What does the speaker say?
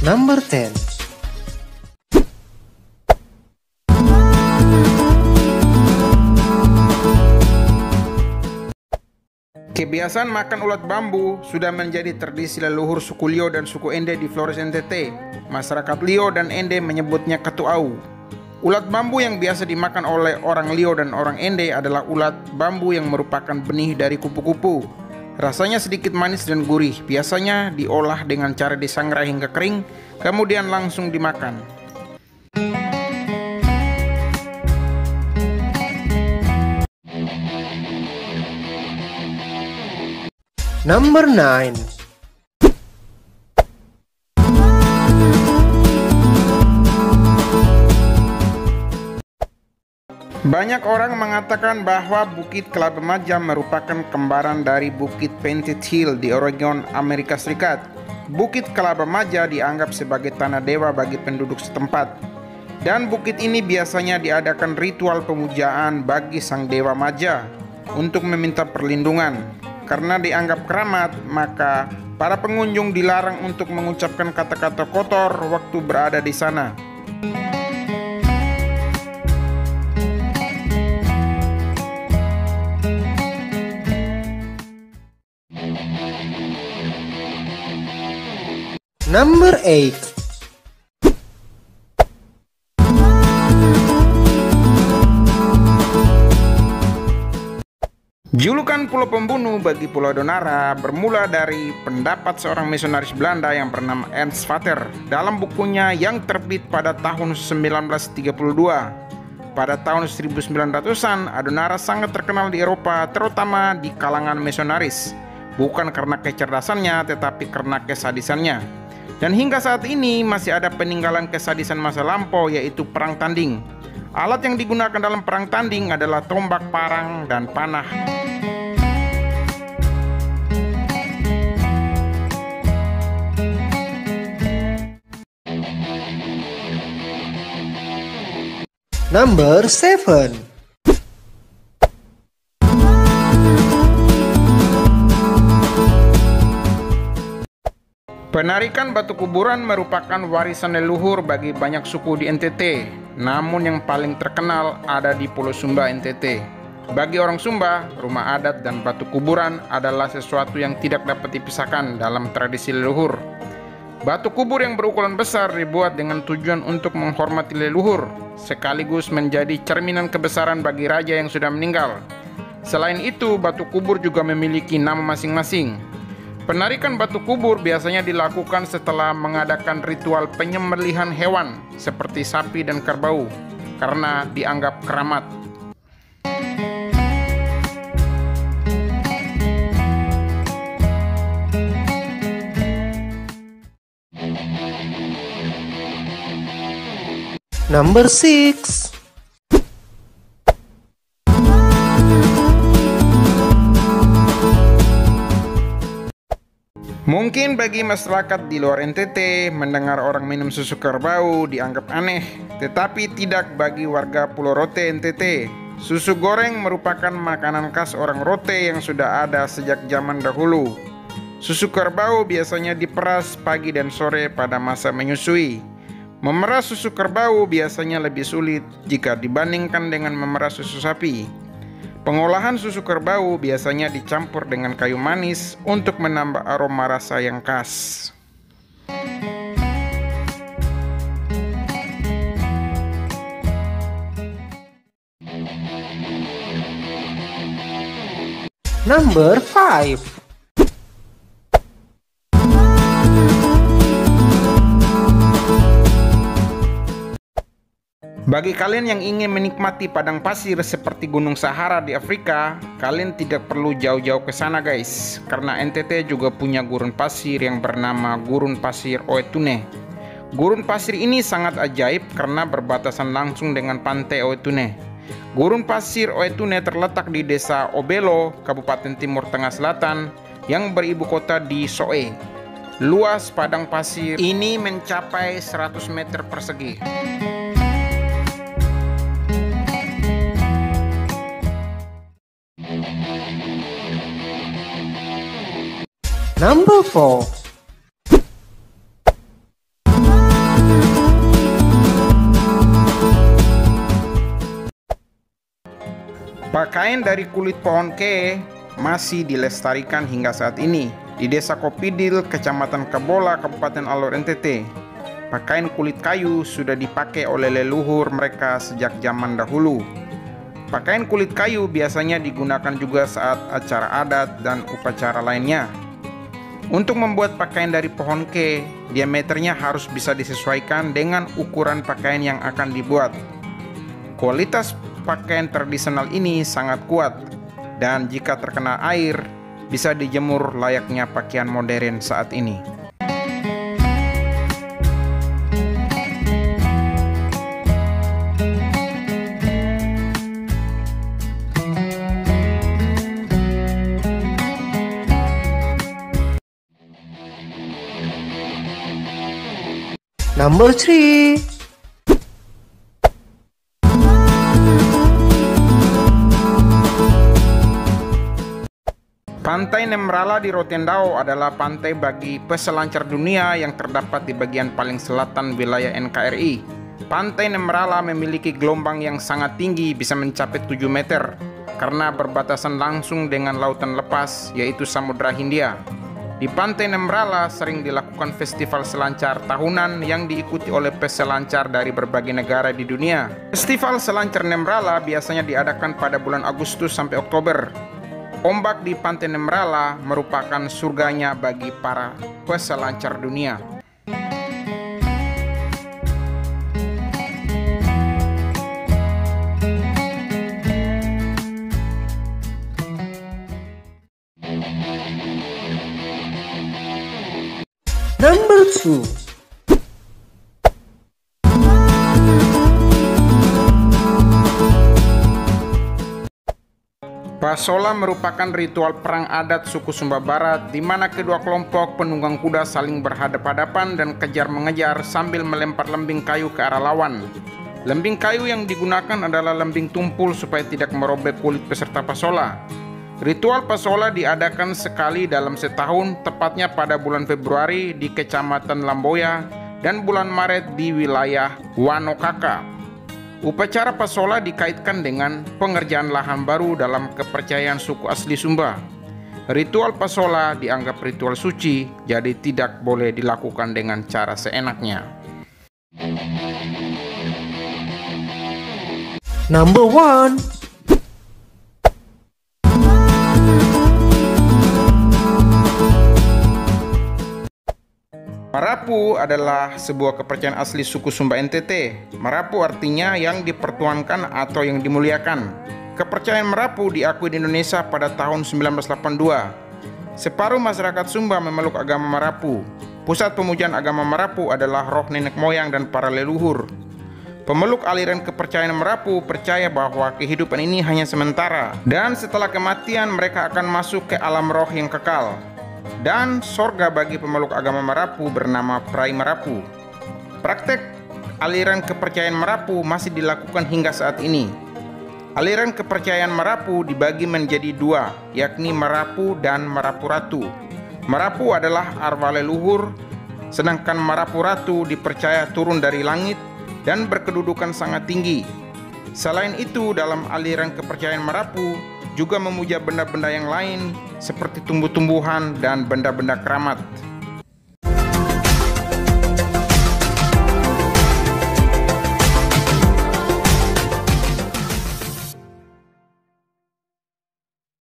Number 10. Kebiasaan makan ulat bambu sudah menjadi tradisi leluhur suku Lio dan suku Ende di Flores NTT. Masyarakat Lio dan Ende menyebutnya ketuau. Ulat bambu yang biasa dimakan oleh orang Lio dan orang Ende adalah ulat bambu yang merupakan benih dari kupu-kupu. Rasanya sedikit manis dan gurih, biasanya diolah dengan cara disangrai hingga kering, kemudian langsung dimakan. Number 9. Banyak orang mengatakan bahwa Bukit Kelaba Maja merupakan kembaran dari Bukit Painted Hill di Oregon, Amerika Serikat. Bukit Kelaba Maja dianggap sebagai tanah dewa bagi penduduk setempat. Dan bukit ini biasanya diadakan ritual pemujaan bagi sang dewa Maja untuk meminta perlindungan. Karena dianggap keramat, maka para pengunjung dilarang untuk mengucapkan kata-kata kotor waktu berada di sana. Number 8. Julukan Pulau Pembunuh bagi Pulau Donara bermula dari pendapat seorang misionaris Belanda yang bernama Ernst Vater dalam bukunya yang terbit pada tahun 1932. Pada tahun 1900-an, Adonara sangat terkenal di Eropa, terutama di kalangan misionaris, bukan karena kecerdasannya tetapi karena kesadisannya. Dan hingga saat ini masih ada peninggalan kesadisan masa lampau, yaitu perang tanding. Alat yang digunakan dalam perang tanding adalah tombak, parang, dan panah. Number 7. Penarikan batu kuburan merupakan warisan leluhur bagi banyak suku di NTT, namun yang paling terkenal ada di Pulau Sumba NTT. Bagi orang Sumba, rumah adat dan batu kuburan adalah sesuatu yang tidak dapat dipisahkan dalam tradisi leluhur. Batu kubur yang berukuran besar dibuat dengan tujuan untuk menghormati leluhur, sekaligus menjadi cerminan kebesaran bagi raja yang sudah meninggal. Selain itu, batu kubur juga memiliki nama masing-masing. Penarikan batu kubur biasanya dilakukan setelah mengadakan ritual penyembelihan hewan seperti sapi dan kerbau karena dianggap keramat. Number 6. Mungkin bagi masyarakat di luar NTT, mendengar orang minum susu kerbau dianggap aneh, tetapi tidak bagi warga Pulau Rote NTT. Susu goreng merupakan makanan khas orang Rote yang sudah ada sejak zaman dahulu. Susu kerbau biasanya diperas pagi dan sore pada masa menyusui. Memeras susu kerbau biasanya lebih sulit jika dibandingkan dengan memeras susu sapi. Pengolahan susu kerbau biasanya dicampur dengan kayu manis untuk menambah aroma rasa yang khas. Number 5. Bagi kalian yang ingin menikmati padang pasir seperti Gunung Sahara di Afrika, kalian tidak perlu jauh-jauh ke sana guys, karena NTT juga punya gurun pasir yang bernama Gurun Pasir Oetune. Gurun pasir ini sangat ajaib karena berbatasan langsung dengan pantai Oetune. Gurun Pasir Oetune terletak di Desa Obelo, Kabupaten Timur Tengah Selatan, yang beribu kota di Soe. Luas padang pasir ini mencapai 100 meter persegi. Number 4. Pakaian dari kulit pohon ke masih dilestarikan hingga saat ini di Desa Kopidil, Kecamatan Kabola, Kabupaten Alor, NTT. Pakaian kulit kayu sudah dipakai oleh leluhur mereka sejak zaman dahulu. Pakaian kulit kayu biasanya digunakan juga saat acara adat dan upacara lainnya. Untuk membuat pakaian dari pohon ke, diameternya harus bisa disesuaikan dengan ukuran pakaian yang akan dibuat. Kualitas pakaian tradisional ini sangat kuat, dan jika terkena air, bisa dijemur layaknya pakaian modern saat ini. Number 3. Pantai Nemrala di Rotendao adalah pantai bagi peselancar dunia yang terdapat di bagian paling selatan wilayah NKRI. Pantai Nemrala memiliki gelombang yang sangat tinggi, bisa mencapai 7 meter, karena berbatasan langsung dengan lautan lepas, yaitu Samudra Hindia. Di Pantai Nemrala sering dilakukan festival selancar tahunan yang diikuti oleh peselancar dari berbagai negara di dunia. Festival selancar Nemrala biasanya diadakan pada bulan Agustus sampai Oktober. Ombak di Pantai Nemrala merupakan surganya bagi para peselancar dunia. Number 2. Pasola merupakan ritual perang adat suku Sumba Barat di mana kedua kelompok penunggang kuda saling berhadapan-hadapan dan kejar-mengejar sambil melempar lembing kayu ke arah lawan. Lembing kayu yang digunakan adalah lembing tumpul supaya tidak merobek kulit peserta pasola. Ritual pasola diadakan sekali dalam setahun, tepatnya pada bulan Februari di Kecamatan Lamboya dan bulan Maret di wilayah Wanokaka. Upacara pasola dikaitkan dengan pengerjaan lahan baru dalam kepercayaan suku asli Sumba. Ritual pasola dianggap ritual suci, jadi tidak boleh dilakukan dengan cara seenaknya. Number 1. Marapu adalah sebuah kepercayaan asli suku Sumba NTT. Marapu artinya yang dipertuankan atau yang dimuliakan. Kepercayaan Marapu diakui di Indonesia pada tahun 1982. Separuh masyarakat Sumba memeluk agama Marapu. Pusat pemujaan agama Marapu adalah roh nenek moyang dan para leluhur. Pemeluk aliran kepercayaan Marapu percaya bahwa kehidupan ini hanya sementara, dan setelah kematian mereka akan masuk ke alam roh yang kekal. Dan sorga bagi pemeluk agama Marapu bernama Prai Marapu. Praktek aliran kepercayaan Marapu masih dilakukan hingga saat ini. Aliran kepercayaan Marapu dibagi menjadi dua, yakni Marapu dan Marapu Ratu. Marapu adalah arwah leluhur, sedangkan Marapu Ratu dipercaya turun dari langit dan berkedudukan sangat tinggi. Selain itu, dalam aliran kepercayaan Marapu juga memuja benda-benda yang lain seperti tumbuh-tumbuhan dan benda-benda keramat.